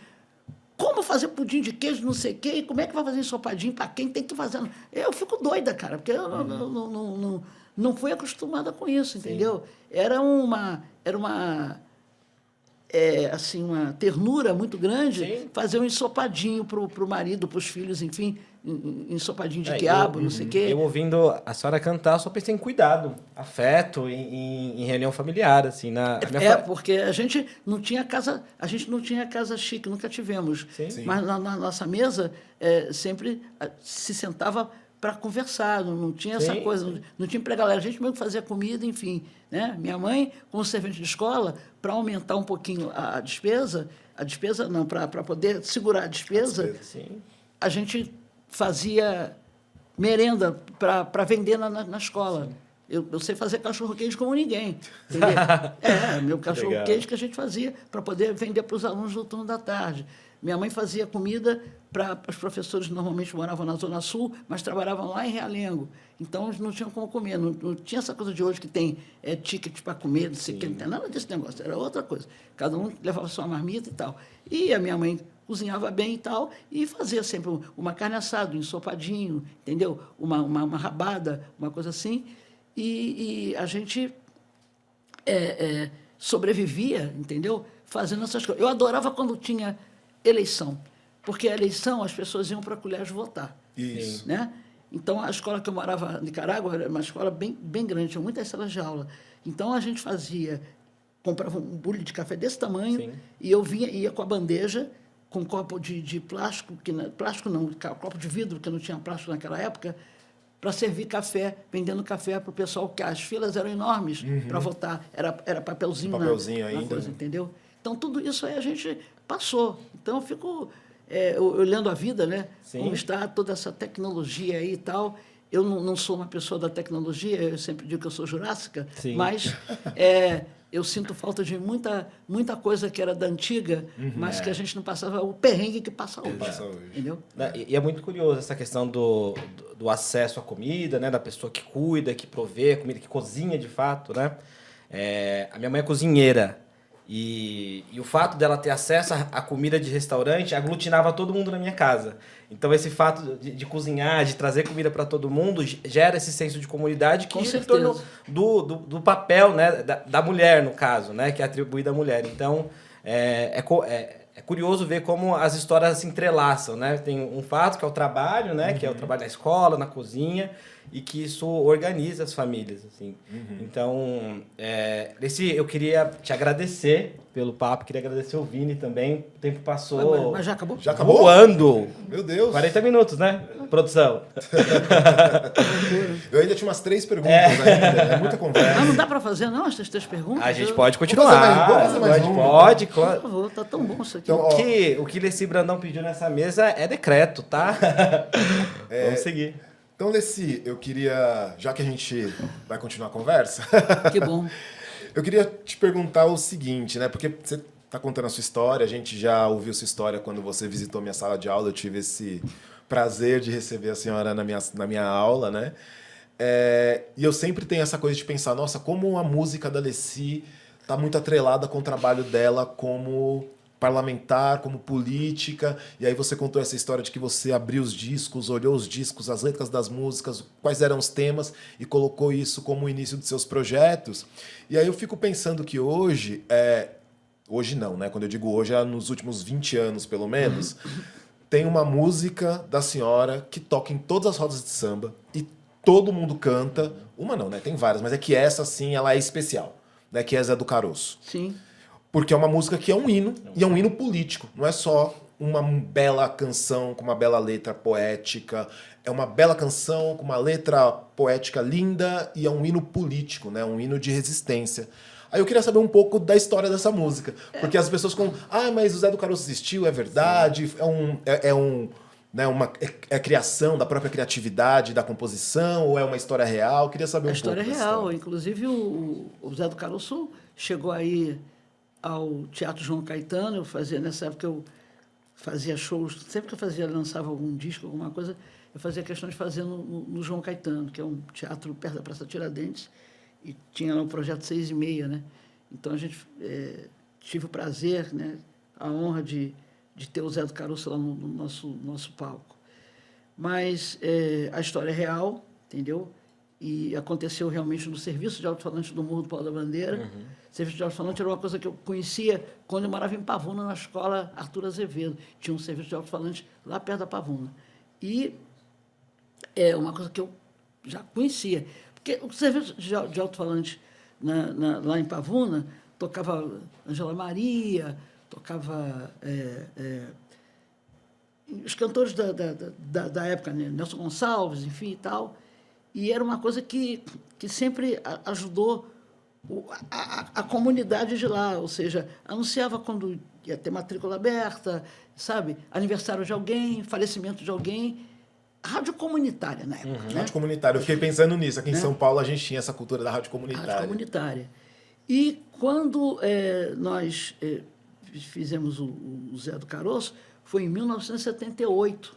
Como fazer pudim de queijo, não sei o quê, e como é que vai fazer ensopadinho para quem tem que fazer? Eu fico doida, cara, porque eu não fui acostumada com isso, entendeu? Era uma ternura muito grande. Sim. Fazer um ensopadinho para o marido, para os filhos, enfim, ensopadinho de quiabo, não sei o quê. Eu ouvindo a senhora cantar, eu só pensei em cuidado, afeto, em reunião familiar, assim, Porque a gente não tinha casa chique, nunca tivemos. Sim. Mas na nossa mesa sempre se sentava para conversar, não tinha essa Sim, coisa, não tinha para galera, a gente mesmo fazia comida, enfim, né? Minha mãe, como servente de escola, para aumentar um pouquinho a despesa não, para poder segurar a despesa, Sim. a gente fazia merenda para vender na escola. Eu sei fazer cachorro-queijo como ninguém. Entendeu? Meu cachorro-queijo que a gente fazia para poder vender para os alunos no turno da tarde. Minha mãe fazia comida para os professores que normalmente moravam na Zona Sul, mas trabalhavam lá em Realengo. Então, eles não tinham como comer. Não tinha essa coisa de hoje que tem ticket para comer, não sei o que, não tem nada desse negócio. Era outra coisa. Cada um levava sua marmita e tal. E a minha mãe cozinhava bem e tal, e fazia sempre uma carne assada, um ensopadinho, entendeu? Uma rabada, uma coisa assim. E a gente sobrevivia, entendeu? Fazendo essas coisas. Eu adorava quando tinha eleição, porque a eleição as pessoas iam para a colégio votar. Isso. Né? Então, a escola que eu morava, em Nicarágua, era uma escola bem grande, tinha muitas salas de aula. Então, a gente comprava um bule de café desse tamanho. Sim. E eu ia com a bandeja, com um copo de plástico, plástico não, copo de vidro, porque não tinha plástico naquela época, para servir café, vendendo café para o pessoal, que as filas eram enormes para votar. Era papelzinho ainda. Coisa, entendeu? Então, tudo isso aí a gente passou. Então, eu fico olhando a vida, né? Sim. Como está toda essa tecnologia aí e tal. Eu não sou uma pessoa da tecnologia, eu sempre digo que eu sou jurássica, sim, mas eu sinto falta de muita coisa que era da antiga, mas que a gente não passava o perrengue que passa hoje. Entendeu? E é muito curioso essa questão do acesso à comida, né? Da pessoa que cuida, que provê a comida, que cozinha de fato, né? A minha mãe é cozinheira. E o fato dela ter acesso à comida de restaurante aglutinava todo mundo na minha casa. Então, esse fato de cozinhar, de trazer comida para todo mundo, gera esse senso de comunidade que gira em torno do papel, né, da mulher, no caso, né, que é atribuído à mulher. Então, é curioso ver como as histórias se entrelaçam, né? Tem um fato que é o trabalho, né, que é o trabalho na escola, na cozinha, e que isso organiza as famílias, assim. Então, eu queria te agradecer pelo papo, queria agradecer o Vini também. O tempo passou... Mas já acabou? Já acabou? Voando! Meu Deus! 40 minutos, né? Produção. Eu ainda tinha umas 3 perguntas ainda, é muita conversa. Não dá para fazer, não, essas 3 perguntas? A gente pode continuar. Vamos fazer mais pode, claro. Por favor, tá tão bom isso aqui. Então, o que Leci Brandão pediu nessa mesa é decreto, tá? Vamos seguir. Então, Leci, eu queria, já que a gente vai continuar a conversa... Que bom. Eu queria te perguntar o seguinte, né? Porque você está contando a sua história, a gente já ouviu sua história quando você visitou minha sala de aula, eu tive esse prazer de receber a senhora na minha aula, né? E eu sempre tenho essa coisa de pensar, nossa, como a música da Leci está muito atrelada com o trabalho dela como parlamentar, como política, e aí você contou essa história de que você abriu os discos, olhou os discos, as letras das músicas, quais eram os temas, e colocou isso como o início dos seus projetos. E aí eu fico pensando que hoje, hoje não, né? Quando eu digo hoje, é nos últimos 20 anos, pelo menos, tem uma música da senhora que toca em todas as rodas de samba, e todo mundo canta. Uma não, né? Tem várias, mas é que essa, sim, ela é especial, né? Que é Zé do Caroço. Sim. Porque é uma música que é um hino, e é um hino político. Não é só uma bela canção com uma bela letra poética. É uma bela canção com uma letra poética linda e é um hino político, né? Um hino de resistência. Aí eu queria saber um pouco da história dessa música. Porque as pessoas ficam, mas o Zé do Caroço existiu, é verdade, né, é a criação da própria criatividade, da composição, ou é uma história real? Eu queria saber um pouco A história é dessa real. história. Inclusive, o Zé do Caroço chegou aí ao Teatro João Caetano. Nessa época eu fazia shows, sempre que eu lançava algum disco, alguma coisa, eu fazia questão de fazer no João Caetano, que é um teatro perto da Praça Tiradentes, e tinha lá o Projeto 6:30, né? Então a gente tive o prazer, né, a honra de ter o Zé do Caroço lá no nosso palco. Mas a história é real, entendeu? E aconteceu realmente no serviço de alto-falante do Morro do Pau da Bandeira. Uhum. Serviço de alto-falante era uma coisa que eu conhecia quando eu morava em Pavuna, na escola Arthur Azevedo. Tinha um serviço de alto-falante lá perto da Pavuna. E é uma coisa que eu já conhecia. Porque o serviço de alto-falante lá em Pavuna tocava Angela Maria, tocava os cantores da época, né? Nelson Gonçalves, enfim, e tal. E era uma coisa que sempre ajudou a comunidade de lá, ou seja, anunciava quando ia ter matrícula aberta, sabe? Aniversário de alguém, falecimento de alguém. Rádio comunitária na época. Né? Rádio comunitária, eu fiquei pensando nisso. Aqui em São Paulo a gente tinha essa cultura da rádio comunitária. Rádio comunitária. E quando nós fizemos o Zé do Caroço, foi em 1978.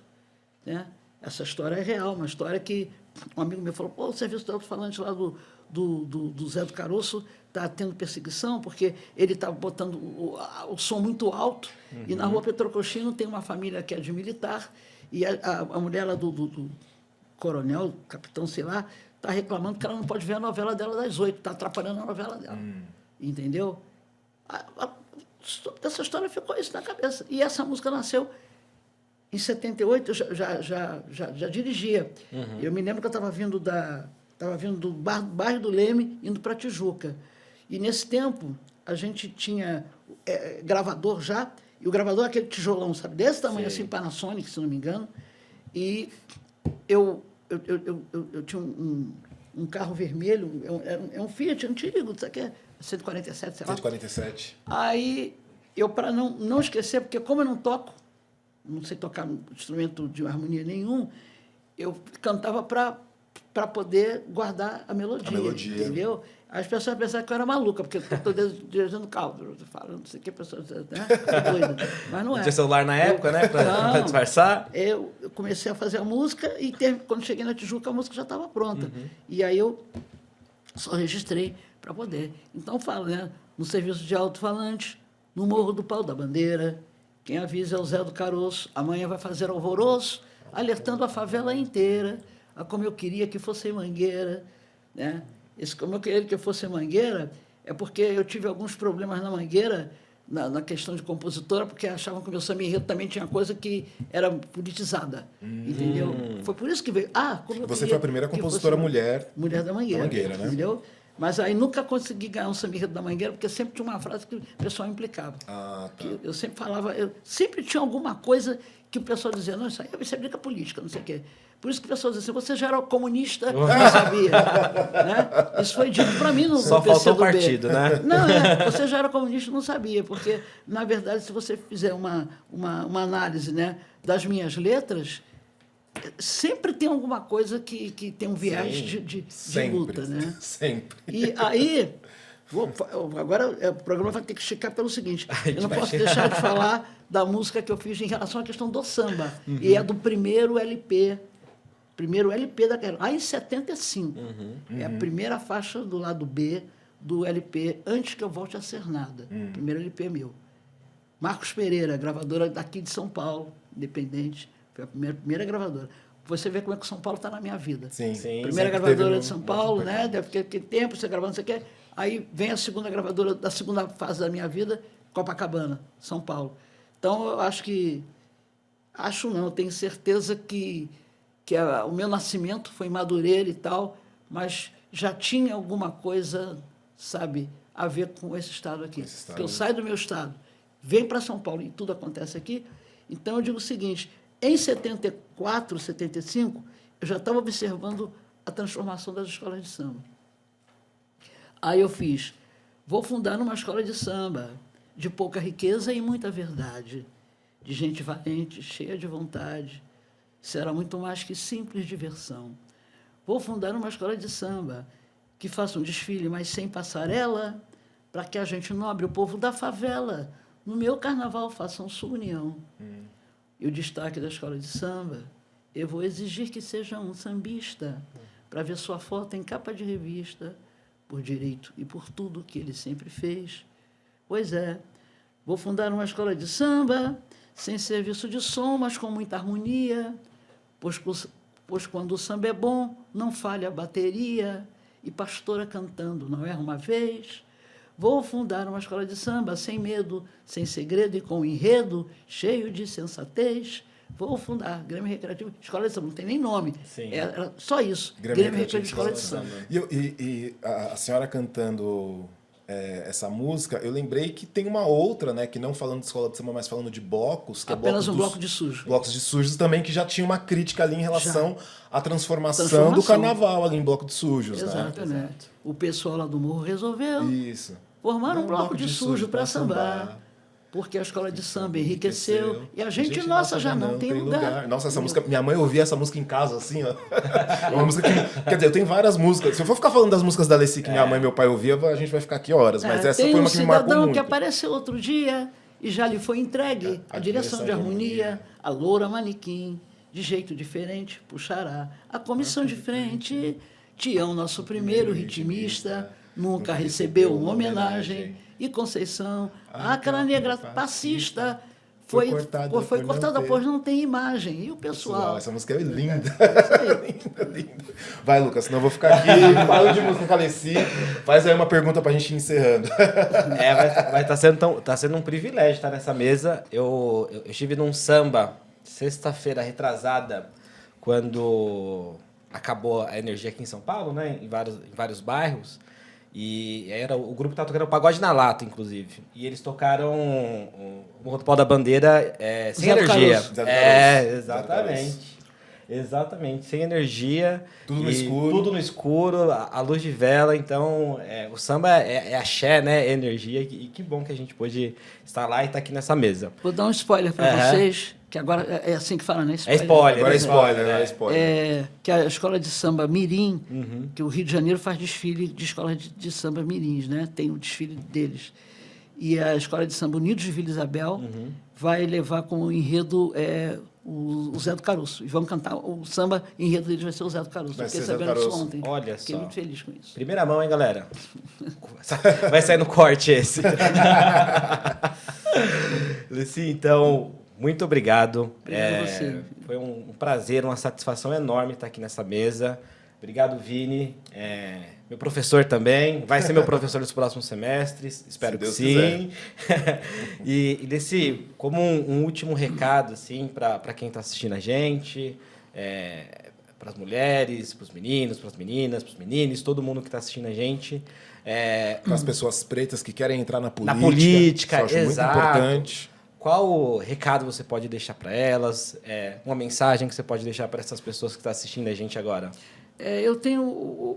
Né? Essa história é real, uma história que um amigo meu falou, o serviço do alto-falante lá do Zé do Caroço está tendo perseguição, porque ele está botando o som muito alto, e na rua Petrocochino tem uma família que é de militar, e a mulher lá do coronel, capitão, sei lá, está reclamando que ela não pode ver a novela dela das 8, está atrapalhando a novela dela. Entendeu? Essa história ficou isso na cabeça. E essa música nasceu em 78, eu já dirigia. Eu me lembro que eu estava vindo do bairro do Leme, indo para Tijuca. E, nesse tempo, a gente tinha gravador já, e o gravador é aquele tijolão, sabe? Desse tamanho, assim, Panasonic, se não me engano. E eu tinha um carro vermelho, é um Fiat antigo, isso aqui é 147, sei lá. 147. Aí, eu, para não esquecer, porque como eu não toco, não sei tocar instrumento de harmonia nenhum, eu cantava para poder guardar a melodia, entendeu? As pessoas pensavam que eu era maluca, porque eu estou dirigindo carro, falando não sei o que, pessoas, né? Doida. Mas não é. Tinha celular na época, né? Para disfarçar? Eu comecei a fazer a música e quando cheguei na Tijuca, a música já estava pronta. E aí eu só registrei para poder. Então, falo, né? No serviço de alto-falante, no Morro do Pau da Bandeira, quem avisa é o Zé do Caroço, amanhã vai fazer alvoroço, alertando a favela inteira, a como eu queria que fosse Mangueira, né? Esse como eu queria que fosse Mangueira é porque eu tive alguns problemas na Mangueira, na questão de compositora, porque achavam que o meu samba enredo também tinha coisa que era politizada, entendeu? Foi por isso que veio... como eu Você foi a primeira compositora mulher da Mangueira, né? Entendeu? Mas aí nunca consegui ganhar um samba enredo da Mangueira, porque sempre tinha uma frase que o pessoal implicava. Tá. Eu sempre falava... sempre tinha alguma coisa que o pessoal dizia, não, isso é briga política, não sei o quê. Por isso que o pessoal dizia assim, você já era comunista, não sabia. Né? Isso foi dito para mim no Só PCdoB. faltou o partido, né? Não, você já era comunista e não sabia, porque, na verdade, se você fizer uma análise, né, das minhas letras, sempre tem alguma coisa que tem um viés de luta. Né? Sempre. E aí... Agora o programa vai ter que esticar pelo seguinte, eu não posso deixar de falar da música que eu fiz em relação à questão do samba, e é do primeiro LP daquela, lá em 75. É a primeira faixa do lado B do LP, Antes que eu volte a ser nada. Primeiro LP meu. Marcos Pereira, gravadora daqui de São Paulo, independente. Foi a primeira gravadora. Você vê como é que São Paulo está na minha vida. Sim. Primeira gravadora de São Paulo, né? Deve ter tempo, você gravando, não sei o quê. Aí vem a segunda gravadora da segunda fase da minha vida, Copacabana, São Paulo. Então, eu acho que... Acho não, tenho certeza que o meu nascimento foi em Madureira e tal, mas já tinha alguma coisa, sabe, a ver com esse estado aqui. Porque eu saio do meu estado, venho para São Paulo e tudo acontece aqui. Então, eu digo o seguinte, em 74, 75, eu já estava observando a transformação das escolas de samba. Aí eu fiz, vou fundar uma escola de samba, de pouca riqueza e muita verdade, de gente valente, cheia de vontade. Será muito mais que simples diversão. Vou fundar uma escola de samba que faça um desfile, mas sem passarela, para que a gente nobre, o povo da favela, no meu carnaval façam sua união. E o destaque da escola de samba, eu vou exigir que seja um sambista, para ver sua foto em capa de revista, por direito e por tudo que ele sempre fez. Pois é, vou fundar uma escola de samba, sem serviço de som, mas com muita harmonia, pois quando o samba é bom, não falha a bateria, e pastora cantando não erra uma vez. Vou fundar uma escola de samba sem medo, sem segredo e com enredo, cheio de sensatez. Vou fundar Grêmio Recreativo, escola de samba, não tem nem nome. Era só isso, Grêmio Recreativo Escola de Samba. E a senhora cantando essa música, eu lembrei que tem uma outra, né, que não falando de escola de samba, mas falando de blocos. Que apenas um bloco de sujo. Blocos de sujos também, que já tinha uma crítica ali em relação à transformação do carnaval ali em bloco de sujos. Exato, né? O pessoal lá do Morro resolveu formar um bloco de sujo para sambar. Porque a escola de samba enriqueceu e a gente nossa, já não tem lugar. Nossa, essa música... Minha mãe ouvia essa música em casa, assim, ó. Uma música que... Quer dizer, eu tenho várias músicas. Se eu for ficar falando das músicas da Alessi que minha mãe e meu pai ouviam, a gente vai ficar aqui horas. Mas essa foi uma que me marcou muito. Tem um cidadão que apareceu outro dia e já lhe foi entregue a direção de harmonia, a loura manequim, de jeito diferente, puxará. A comissão de frente, Tião, nosso primeiro ritmista, nunca recebeu uma homenagem. E Conceição, aquela negra passista, foi cortada, pois não tem imagem. E o pessoal... Essa música é linda. linda. Vai, Lucas, senão eu vou ficar aqui falando de música com a Alessi. Faz aí uma pergunta pra gente ir encerrando. Tá sendo um privilégio estar nessa mesa. Eu estive num samba, sexta-feira retrasada, quando acabou a energia aqui em São Paulo, né, em vários bairros. E o grupo estava tocando Pagode na Lata, inclusive. E eles tocaram o Morro do Pau da Bandeira sem energia. Exatamente, sem energia. Tudo no escuro. Tudo no escuro, a luz de vela. Então, o samba é axé, né? É energia. E que bom que a gente pôde estar lá e estar aqui nessa mesa. Vou dar um spoiler para vocês, que agora é assim que fala, né? Agora é spoiler. Que a escola de samba Mirim, que o Rio de Janeiro faz desfile de escola de samba Mirins, né? Tem o desfile deles. E a escola de samba Unidos de Vila Isabel vai levar como enredo o Zé do Caroço. E vão cantar o samba, enredo deles vai ser o Zé do Caroço. Vai Fiquei ser sabendo disso ontem. Olha Fiquei só. muito feliz com isso. Primeira mão, hein, galera? Vai sair no corte esse. Luci, então, muito obrigado. Obrigado a você. Foi um prazer, uma satisfação enorme estar aqui nessa mesa. Obrigado, Vini. Meu professor também. Vai ser meu professor nos próximos semestres. Espero que sim. E Luci, como um último recado assim, para quem está assistindo a gente, para as mulheres, para os meninos, para as meninas, para os meninos, todo mundo que está assistindo a gente. Para as pessoas pretas que querem entrar na política. Na política, isso eu acho muito importante. Qual recado você pode deixar para elas? Uma mensagem que você pode deixar para essas pessoas que estão assistindo a gente agora? Eu tenho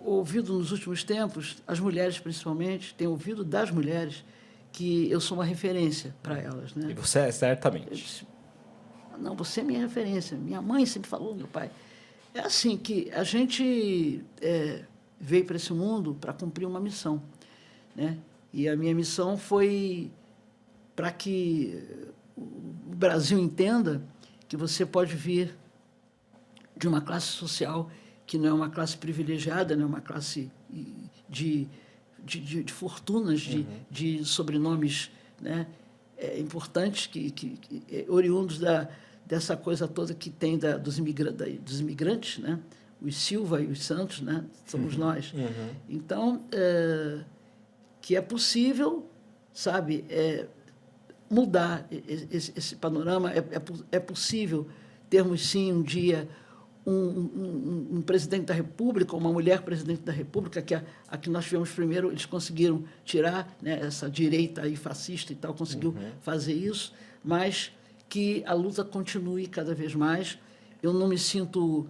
ouvido nos últimos tempos, as mulheres principalmente, tenho ouvido das mulheres que eu sou uma referência para elas. Né? E você é, certamente. Não, você é minha referência. Minha mãe sempre falou, meu pai. É assim que a gente veio para esse mundo para cumprir uma missão. Né? E a minha missão foi para que o Brasil entenda que você pode vir de uma classe social que não é uma classe privilegiada, não é uma classe de fortunas, de sobrenomes, né, importantes, oriundos dessa coisa toda que tem dos imigrantes, né? Os Silva e os Santos, né? Somos nós. Então, que é possível, sabe, mudar esse panorama. É possível termos, sim, um dia um presidente da República, uma mulher presidente da República, que a que nós tivemos primeiro, eles conseguiram tirar, né, essa direita aí fascista e tal, conseguiu fazer isso, mas que a luta continue cada vez mais. Eu não me sinto,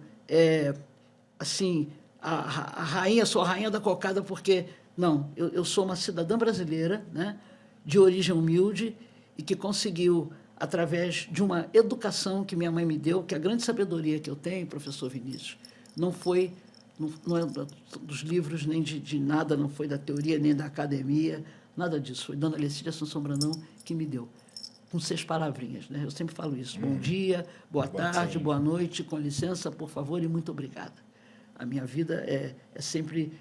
assim, a rainha, sou a rainha da cocada, porque, não, eu sou uma cidadã brasileira, né, de origem humilde e que conseguiu, através de uma educação que minha mãe me deu, que a grande sabedoria que eu tenho, professor Vinícius, não é dos livros nem de nada, não foi da teoria nem da academia, nada disso. Foi Dona Lecília Assunção Brandão que me deu, com 6 palavrinhas, né? Eu sempre falo isso. Bom dia, boa tarde, boa noite, com licença, por favor e muito obrigada. A minha vida é sempre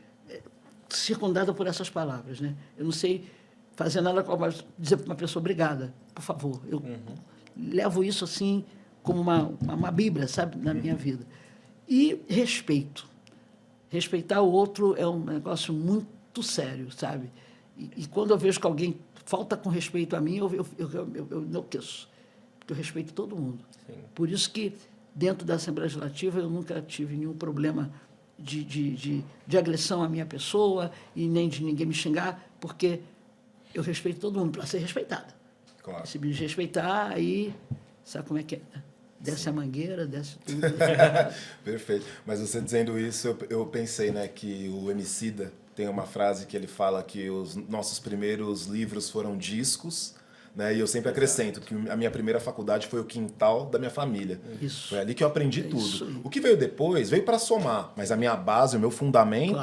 circundada por essas palavras, né? Eu não sei fazer nada como dizer para uma pessoa obrigada, por favor. Eu levo isso assim como uma bíblia, sabe, na minha vida. E respeito. Respeitar o outro é um negócio muito sério, sabe? E quando eu vejo que alguém falta com respeito a mim, eu enlouqueço, porque eu respeito todo mundo. Sim. Por isso que, dentro da Assembleia Legislativa, eu nunca tive nenhum problema de agressão à minha pessoa e nem de ninguém me xingar, porque eu respeito todo mundo para ser respeitado. Claro. Se me respeitar, aí sabe como é que é? Desce Sim. a mangueira, desce tudo. Perfeito. Mas você dizendo isso, eu pensei, né, que o Emicida tem uma frase que ele fala que os nossos primeiros livros foram discos, né? E eu sempre acrescento que a minha primeira faculdade foi o quintal da minha família. Isso. Foi ali que eu aprendi tudo. O que veio depois veio para somar, mas a minha base, o meu fundamento,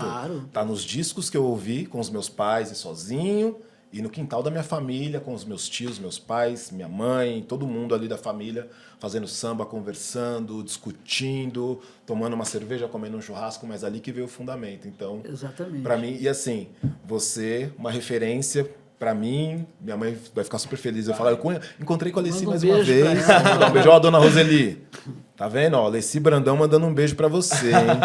tá nos discos que eu ouvi com os meus pais e sozinho, e no quintal da minha família, com os meus tios, meus pais, minha mãe, todo mundo ali da família, fazendo samba, conversando, discutindo, tomando uma cerveja, comendo um churrasco, mas ali que veio o fundamento. Então, exatamente. Para mim, e assim, você, uma referência para mim, minha mãe vai ficar super feliz. Eu falo, eu encontrei com a Leci mais uma vez. Um beijo, ó, dona Roseli. Tá vendo? Ó, Leci Brandão mandando um beijo para você, hein?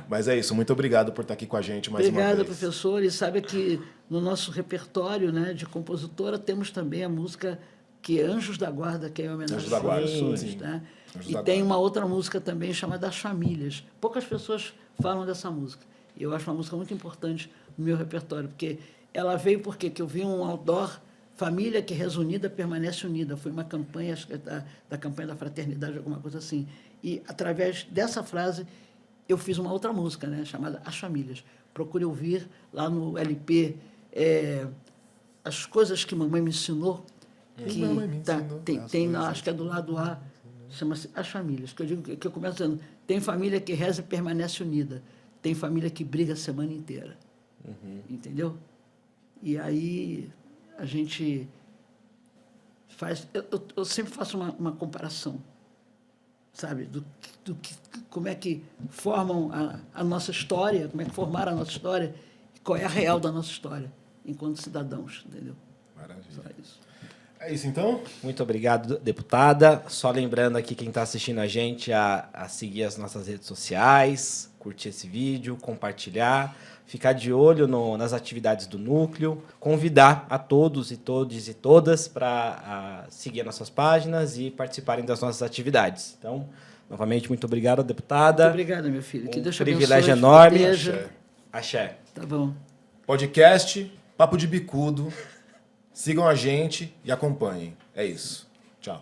Mas é isso, muito obrigado por estar aqui com a gente mais uma vez. Obrigada, professor. E sabe que no nosso repertório, né, de compositora temos também a música que é Anjos da Guarda, que é em homenagem aos professores. Né? E tem uma outra música também chamada As Famílias. Poucas pessoas falam dessa música. E eu acho uma música muito importante no meu repertório, porque ela veio porque eu vi um outdoor, Família que reza unida permanece unida. Foi uma campanha, acho que da campanha da fraternidade, alguma coisa assim. E, através dessa frase, eu fiz uma outra música, né, chamada As Famílias. Procure ouvir lá no LP as coisas que mamãe me ensinou. Que tem acho que é do lado A, chama-se As Famílias. Que eu digo que eu começo dizendo, tem família que reza e permanece unida. Tem família que briga a semana inteira. Entendeu? E aí a gente faz... Eu sempre faço uma comparação, sabe? Como é que formam a nossa história, como é que formaram a nossa história, e qual é a real da nossa história, enquanto cidadãos, entendeu? Maravilha. Só isso. É isso, então? Muito obrigado, deputada. Só lembrando aqui quem está assistindo a gente a seguir as nossas redes sociais, curtir esse vídeo, compartilhar, ficar de olho nas atividades do Núcleo, convidar a todos e todas para seguir as nossas páginas e participarem das nossas atividades. Então, novamente, muito obrigado, deputada. Muito obrigada, meu filho. Que Deus te abençoe, privilégio enorme. Axé. Axé. Tá bom. Podcast, Papo de Bicudo. Sigam a gente e acompanhem. É isso. Tchau.